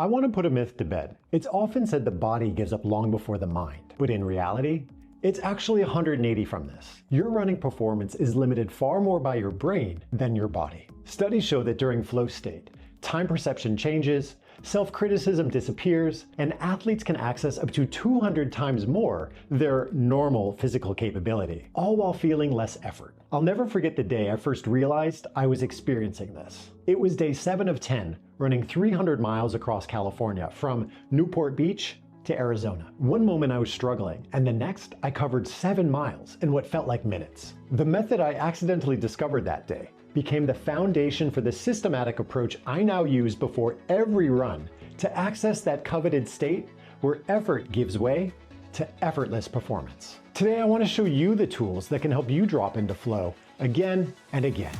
I want to put a myth to bed. It's often said the body gives up long before the mind, but in reality, it's actually 180 from this. Your running performance is limited far more by your brain than your body. Studies show that during flow state, time perception changes, self-criticism disappears, and athletes can access up to 200 times more their normal physical capability, all while feeling less effort. I'll never forget the day I first realized I was experiencing this. It was day 7 of 10, running 300 miles across California from Newport Beach to Arizona. One moment I was struggling, and the next I covered 7 miles in what felt like minutes. The method I accidentally discovered that day became the foundation for the systematic approach I now use before every run to access that coveted state where effort gives way to effortless performance. Today I want to show you the tools that can help you drop into flow again and again.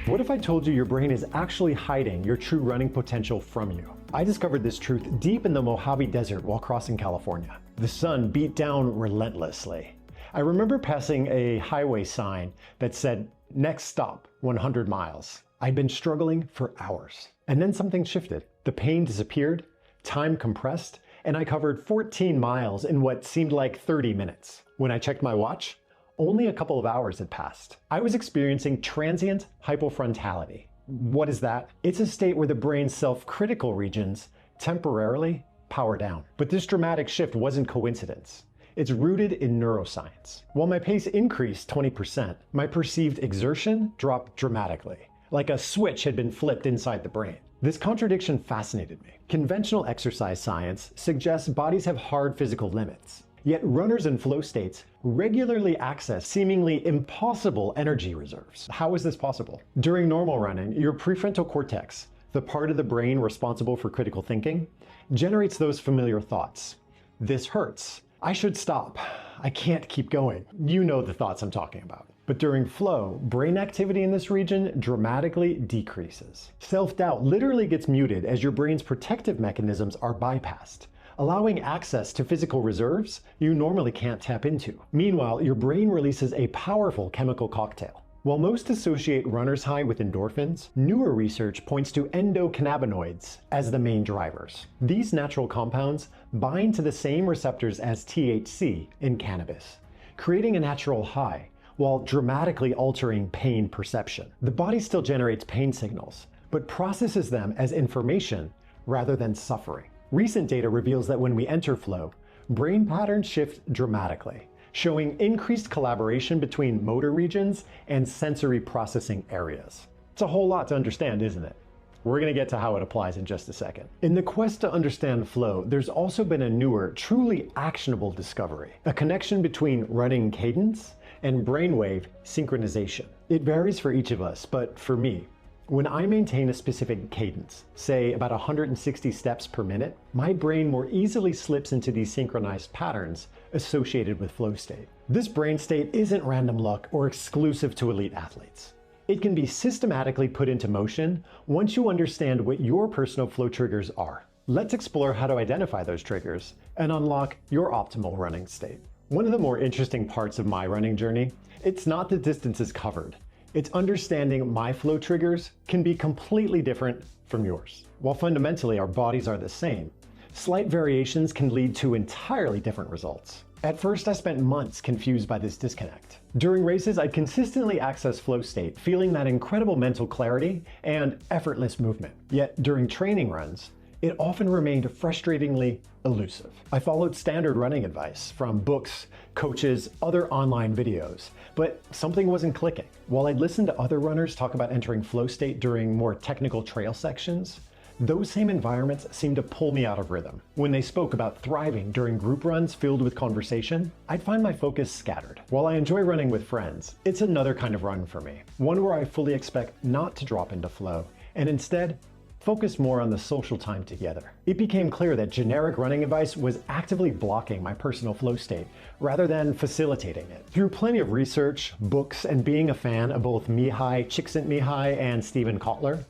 What if I told you your brain is actually hiding your true running potential from you? I discovered this truth deep in the Mojave Desert while crossing California. The sun beat down relentlessly. I remember passing a highway sign that said, "Next stop, 100 miles." I'd been struggling for hours. And then something shifted. The pain disappeared, time compressed, and I covered 14 miles in what seemed like 30 minutes. When I checked my watch, only a couple of hours had passed. I was experiencing transient hypofrontality. What is that? It's a state where the brain's self-critical regions temporarily power down. But this dramatic shift wasn't coincidence. It's rooted in neuroscience. While my pace increased 20%, my perceived exertion dropped dramatically, like a switch had been flipped inside the brain. This contradiction fascinated me. Conventional exercise science suggests bodies have hard physical limits. Yet runners in flow states regularly access seemingly impossible energy reserves. How is this possible? During normal running, your prefrontal cortex, the part of the brain responsible for critical thinking, generates those familiar thoughts. This hurts. I should stop. I can't keep going. You know the thoughts I'm talking about. But during flow, brain activity in this region dramatically decreases. Self-doubt literally gets muted as your brain's protective mechanisms are bypassed, allowing access to physical reserves you normally can't tap into. Meanwhile, your brain releases a powerful chemical cocktail. While most associate runner's high with endorphins, newer research points to endocannabinoids as the main drivers. These natural compounds bind to the same receptors as THC in cannabis, creating a natural high while dramatically altering pain perception. The body still generates pain signals, but processes them as information rather than suffering. Recent data reveals that when we enter flow, brain patterns shift dramatically, showing increased collaboration between motor regions and sensory processing areas. It's a whole lot to understand, isn't it? We're going to get to how it applies in just a second. In the quest to understand flow, there's also been a newer, truly actionable discovery, a connection between running cadence and brainwave synchronization. It varies for each of us, but for me, when I maintain a specific cadence, say about 160 steps per minute, my brain more easily slips into these synchronized patterns associated with flow state. This brain state isn't random luck or exclusive to elite athletes. It can be systematically put into motion once you understand what your personal flow triggers are. Let's explore how to identify those triggers and unlock your optimal running state. One of the more interesting parts of my running journey, it's not the distances covered. It's understanding my flow triggers can be completely different from yours. While fundamentally our bodies are the same, slight variations can lead to entirely different results. At first, I spent months confused by this disconnect. During races, I'd consistently access flow state, feeling that incredible mental clarity and effortless movement. Yet during training runs, it often remained frustratingly elusive. I followed standard running advice from books, coaches, other online videos, but something wasn't clicking. While I'd listened to other runners talk about entering flow state during more technical trail sections, those same environments seemed to pull me out of rhythm. When they spoke about thriving during group runs filled with conversation, I'd find my focus scattered. While I enjoy running with friends, it's another kind of run for me, one where I fully expect not to drop into flow, and instead, focus more on the social time together. It became clear that generic running advice was actively blocking my personal flow state rather than facilitating it. Through plenty of research, books, and being a fan of both Mihai Csikszentmihalyi and Stephen Kotler,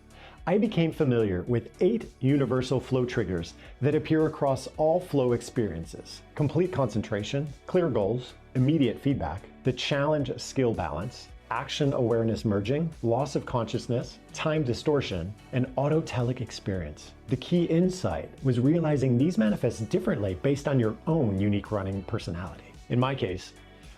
I became familiar with 8 universal flow triggers that appear across all flow experiences: complete concentration, clear goals, immediate feedback, the challenge skill balance, action awareness merging, loss of consciousness, time distortion, and autotelic experience. The key insight was realizing these manifest differently based on your own unique running personality. In my case,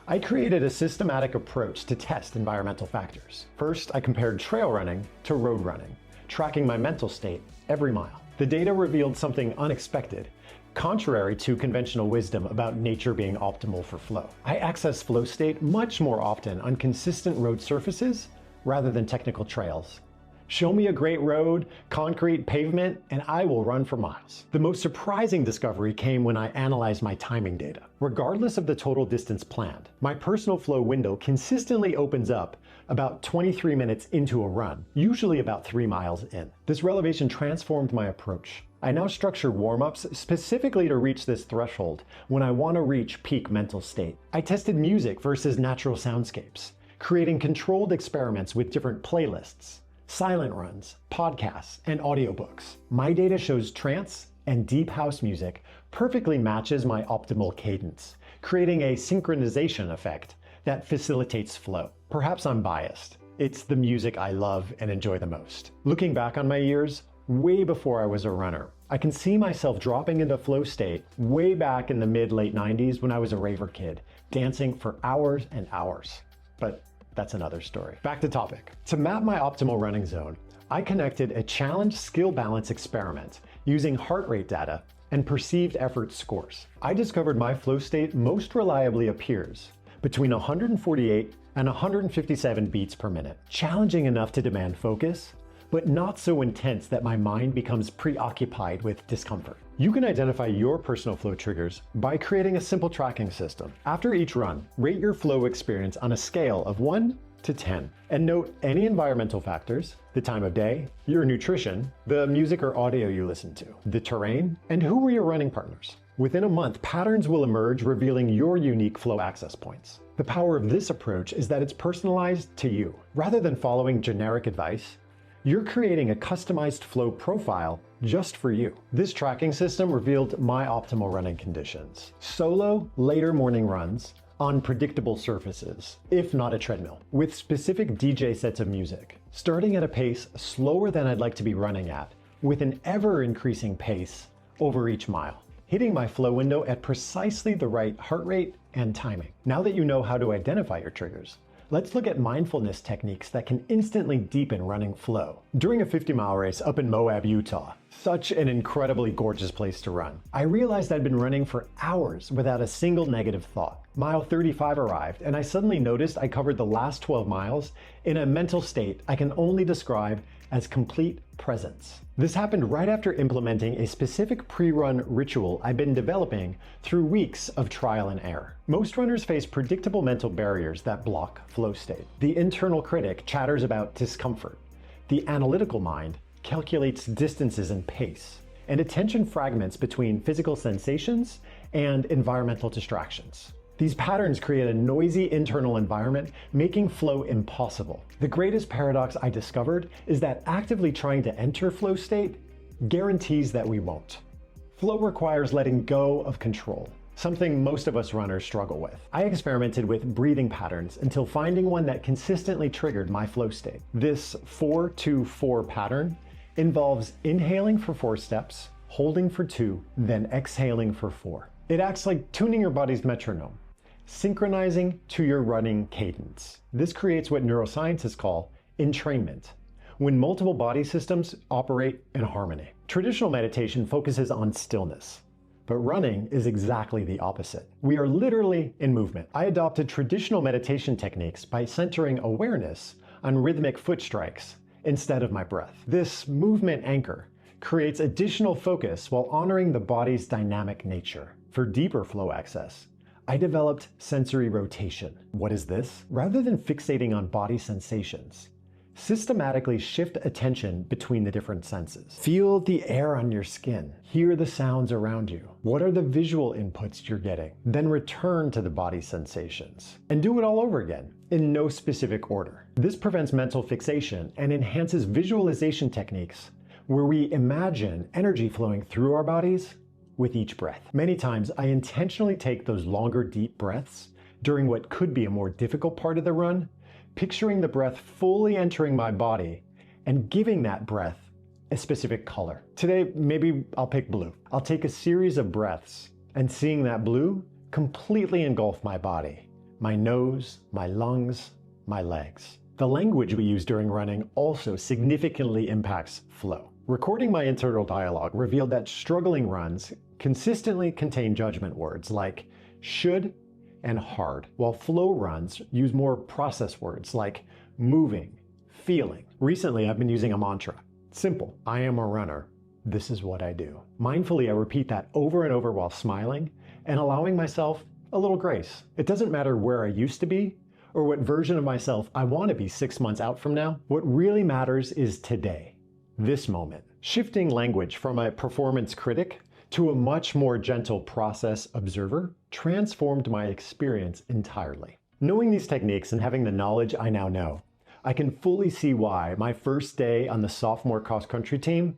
I created a systematic approach to test environmental factors. First, I compared trail running to road running, tracking my mental state every mile. The data revealed something unexpected, contrary to conventional wisdom about nature being optimal for flow. I access flow state much more often on consistent road surfaces rather than technical trails. Show me a great road, concrete, pavement, and I will run for miles. The most surprising discovery came when I analyzed my timing data. Regardless of the total distance planned, my personal flow window consistently opens up about 23 minutes into a run, usually about 3 miles in. This revelation transformed my approach. I now structure warm-ups specifically to reach this threshold when I want to reach peak mental state. I tested music versus natural soundscapes, creating controlled experiments with different playlists, silent runs, podcasts, and audiobooks. My data shows trance and deep house music perfectly matches my optimal cadence, creating a synchronization effect that facilitates flow. Perhaps I'm biased. It's the music I love and enjoy the most. Looking back on my years, way before I was a runner, I can see myself dropping into flow state way back in the mid-late 90s when I was a raver kid, dancing for hours and hours. But that's another story. Back to topic. To map my optimal running zone, I connected a challenge skill balance experiment using heart rate data and perceived effort scores. I discovered my flow state most reliably appears between 148 and 157 beats per minute, challenging enough to demand focus, but not so intense that my mind becomes preoccupied with discomfort. You can identify your personal flow triggers by creating a simple tracking system. After each run, rate your flow experience on a scale of 1 to 10, and note any environmental factors, the time of day, your nutrition, the music or audio you listen to, the terrain, and who were your running partners. Within a month, patterns will emerge revealing your unique flow access points. The power of this approach is that it's personalized to you. Rather than following generic advice, you're creating a customized flow profile just for you. This tracking system revealed my optimal running conditions. Solo, later morning runs on predictable surfaces, if not a treadmill, with specific DJ sets of music, starting at a pace slower than I'd like to be running at, with an ever-increasing pace over each mile, hitting my flow window at precisely the right heart rate and timing. Now that you know how to identify your triggers, let's look at mindfulness techniques that can instantly deepen running flow. During a 50-mile race up in Moab, Utah, such an incredibly gorgeous place to run, I realized I'd been running for hours without a single negative thought. Mile 35 arrived, and I suddenly noticed I covered the last 12 miles in a mental state I can only describe as complete presence. This happened right after implementing a specific pre-run ritual I've been developing through weeks of trial and error. Most runners face predictable mental barriers that block flow state. The internal critic chatters about discomfort. The analytical mind calculates distances and pace, and attention fragments between physical sensations and environmental distractions. These patterns create a noisy internal environment, making flow impossible. The greatest paradox I discovered is that actively trying to enter flow state guarantees that we won't. Flow requires letting go of control, something most of us runners struggle with. I experimented with breathing patterns until finding one that consistently triggered my flow state. This 4-2-4 pattern involves inhaling for 4 steps, holding for 2, then exhaling for 4. It acts like tuning your body's metronome, synchronizing to your running cadence. This creates what neuroscientists call entrainment, when multiple body systems operate in harmony. Traditional meditation focuses on stillness, but running is exactly the opposite. We are literally in movement. I adopted traditional meditation techniques by centering awareness on rhythmic foot strikes instead of my breath. This movement anchor creates additional focus while honoring the body's dynamic nature. For deeper flow access, I developed sensory rotation. What is this? Rather than fixating on body sensations, systematically shift attention between the different senses. Feel the air on your skin. Hear the sounds around you. What are the visual inputs you're getting? Then return to the body sensations. And do it all over again, in no specific order. This prevents mental fixation and enhances visualization techniques where we imagine energy flowing through our bodies with each breath. Many times, I intentionally take those longer, deep breaths during what could be a more difficult part of the run, picturing the breath fully entering my body and giving that breath a specific color. Today, maybe I'll pick blue. I'll take a series of breaths and seeing that blue completely engulf my body, my nose, my lungs, my legs. The language we use during running also significantly impacts flow. Recording my internal dialogue revealed that struggling runs consistently contain judgment words like should and hard, while flow runs use more process words like moving, feeling. Recently, I've been using a mantra. Simple. I am a runner. This is what I do. Mindfully, I repeat that over and over while smiling and allowing myself a little grace. It doesn't matter where I used to be or what version of myself I want to be 6 months out from now. What really matters is today, this moment. Shifting language from a performance critic to a much more gentle process observer transformed my experience entirely. Knowing these techniques and having the knowledge I now know, I can fully see why my first day on the sophomore cross-country team,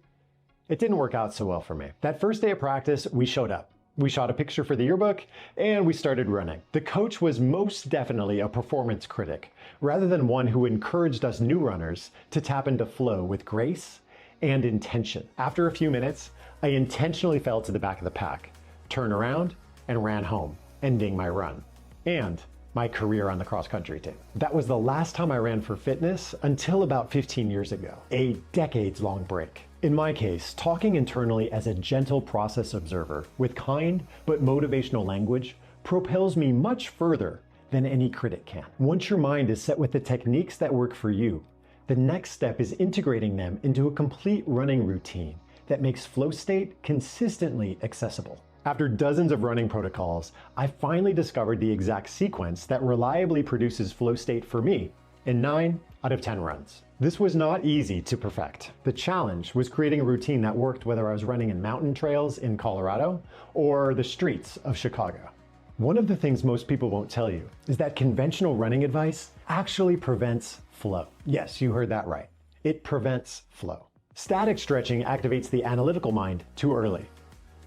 it didn't work out so well for me. That first day of practice, we showed up. We shot a picture for the yearbook, and we started running. The coach was most definitely a performance critic, rather than one who encouraged us new runners to tap into flow with grace and intention. After a few minutes, I intentionally fell to the back of the pack, turned around, and ran home, ending my run and my career on the cross-country team. That was the last time I ran for fitness until about 15 years ago, a decades-long break. In my case, talking internally as a gentle process observer with kind but motivational language propels me much further than any critic can. Once your mind is set with the techniques that work for you, the next step is integrating them into a complete running routine that makes flow state consistently accessible. After dozens of running protocols, I finally discovered the exact sequence that reliably produces flow state for me in 9 out of 10 runs. This was not easy to perfect. The challenge was creating a routine that worked whether I was running in mountain trails in Colorado or the streets of Chicago. One of the things most people won't tell you is that conventional running advice actually prevents flow. Yes, you heard that right. It prevents flow. Static stretching activates the analytical mind too early.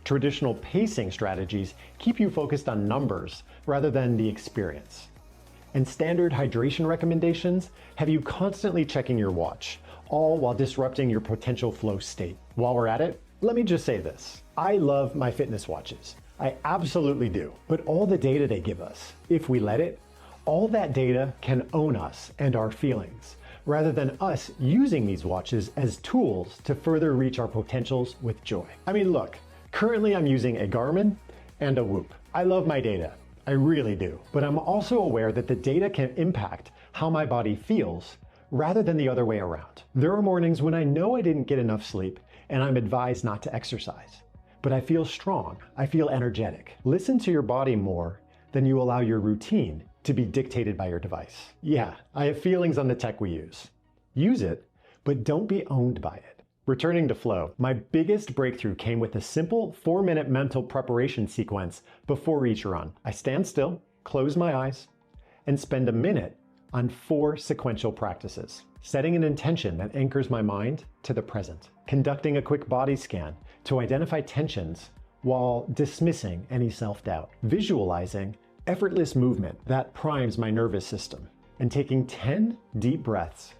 Traditional pacing strategies keep you focused on numbers rather than the experience. And standard hydration recommendations have you constantly checking your watch, all while disrupting your potential flow state. While we're at it, let me just say this. I love my fitness watches. I absolutely do. But all the data they give us, if we let it, all that data can own us and our feelings, rather than us using these watches as tools to further reach our potentials with joy. I mean, look, currently I'm using a Garmin and a Whoop. I love my data. I really do. But I'm also aware that the data can impact how my body feels rather than the other way around. There are mornings when I know I didn't get enough sleep and I'm advised not to exercise, but I feel strong. I feel energetic. Listen to your body more than you allow your routine to be dictated by your device. Yeah, I have feelings on the tech we use. Use it, but don't be owned by it. Returning to flow, my biggest breakthrough came with a simple 4-minute mental preparation sequence before each run. I stand still, close my eyes, and spend a minute on 4 sequential practices. Setting an intention that anchors my mind to the present. Conducting a quick body scan to identify tensions while dismissing any self-doubt. Visualizing effortless movement that primes my nervous system. And taking 10 deep breaths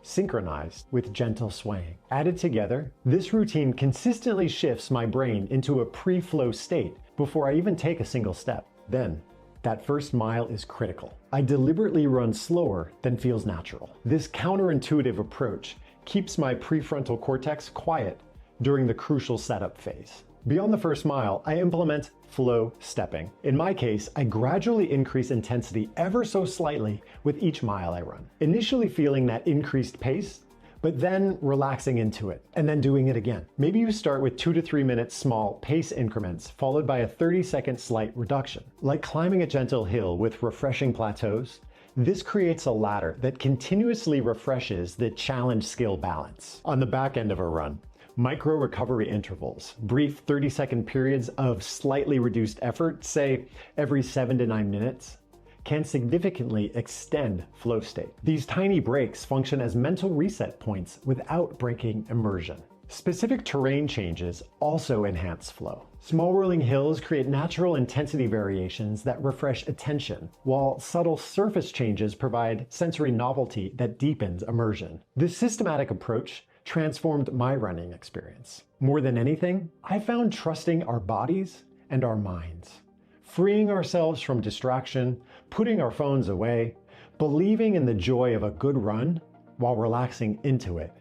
synchronized with gentle swaying. Added together, this routine consistently shifts my brain into a pre-flow state before I even take a single step. Then, that first mile is critical. I deliberately run slower than feels natural. This counterintuitive approach keeps my prefrontal cortex quiet during the crucial setup phase. Beyond the first mile, I implement flow stepping. In my case, I gradually increase intensity ever so slightly with each mile I run. Initially feeling that increased pace, but then relaxing into it, and then doing it again. Maybe you start with 2 to 3 minute small pace increments, followed by a 30-second slight reduction. Like climbing a gentle hill with refreshing plateaus, this creates a ladder that continuously refreshes the challenge skill balance. On the back end of a run, micro recovery intervals, brief 30-second periods of slightly reduced effort, say every 7 to 9 minutes, can significantly extend flow state. These tiny breaks function as mental reset points without breaking immersion. Specific terrain changes also enhance flow. Small rolling hills create natural intensity variations that refresh attention, while subtle surface changes provide sensory novelty that deepens immersion. This systematic approach transformed my running experience. More than anything, I found trusting our bodies and our minds. Freeing ourselves from distraction, putting our phones away, believing in the joy of a good run while relaxing into it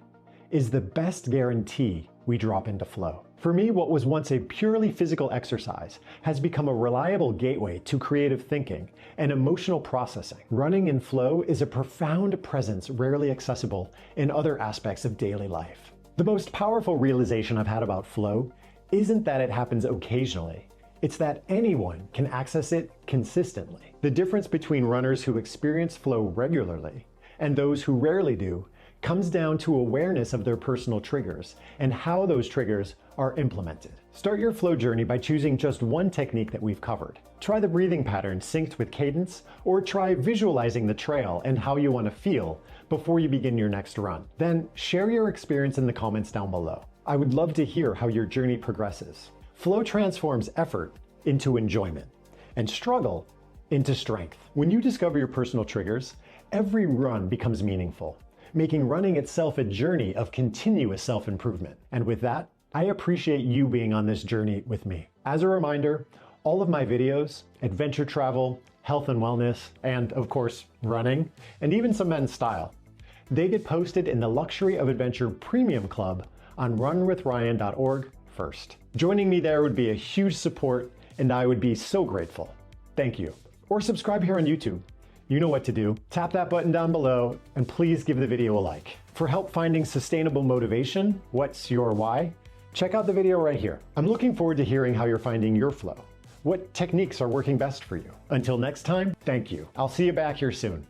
is the best guarantee we drop into flow. For me, what was once a purely physical exercise has become a reliable gateway to creative thinking and emotional processing. Running in flow is a profound presence rarely accessible in other aspects of daily life. The most powerful realization I've had about flow isn't that it happens occasionally. It's that anyone can access it consistently. The difference between runners who experience flow regularly and those who rarely do comes down to awareness of their personal triggers and how those triggers are implemented. Start your flow journey by choosing just one technique that we've covered. Try the breathing pattern synced with cadence, or try visualizing the trail and how you want to feel before you begin your next run. Then share your experience in the comments down below. I would love to hear how your journey progresses. Flow transforms effort into enjoyment and struggle into strength. When you discover your personal triggers, every run becomes meaningful, making running itself a journey of continuous self-improvement. And with that, I appreciate you being on this journey with me. As a reminder, all of my videos, adventure travel, health and wellness, and of course, running, and even some men's style, they get posted in the Luxury of Adventure Premium Club on runwithryan.org first. Joining me there would be a huge support, and I would be so grateful. Thank you. Or subscribe here on YouTube. You know what to do. Tap that button down below and please give the video a like. For help finding sustainable motivation, what's your why? Check out the video right here. I'm looking forward to hearing how you're finding your flow. What techniques are working best for you? Until next time, thank you. I'll see you back here soon.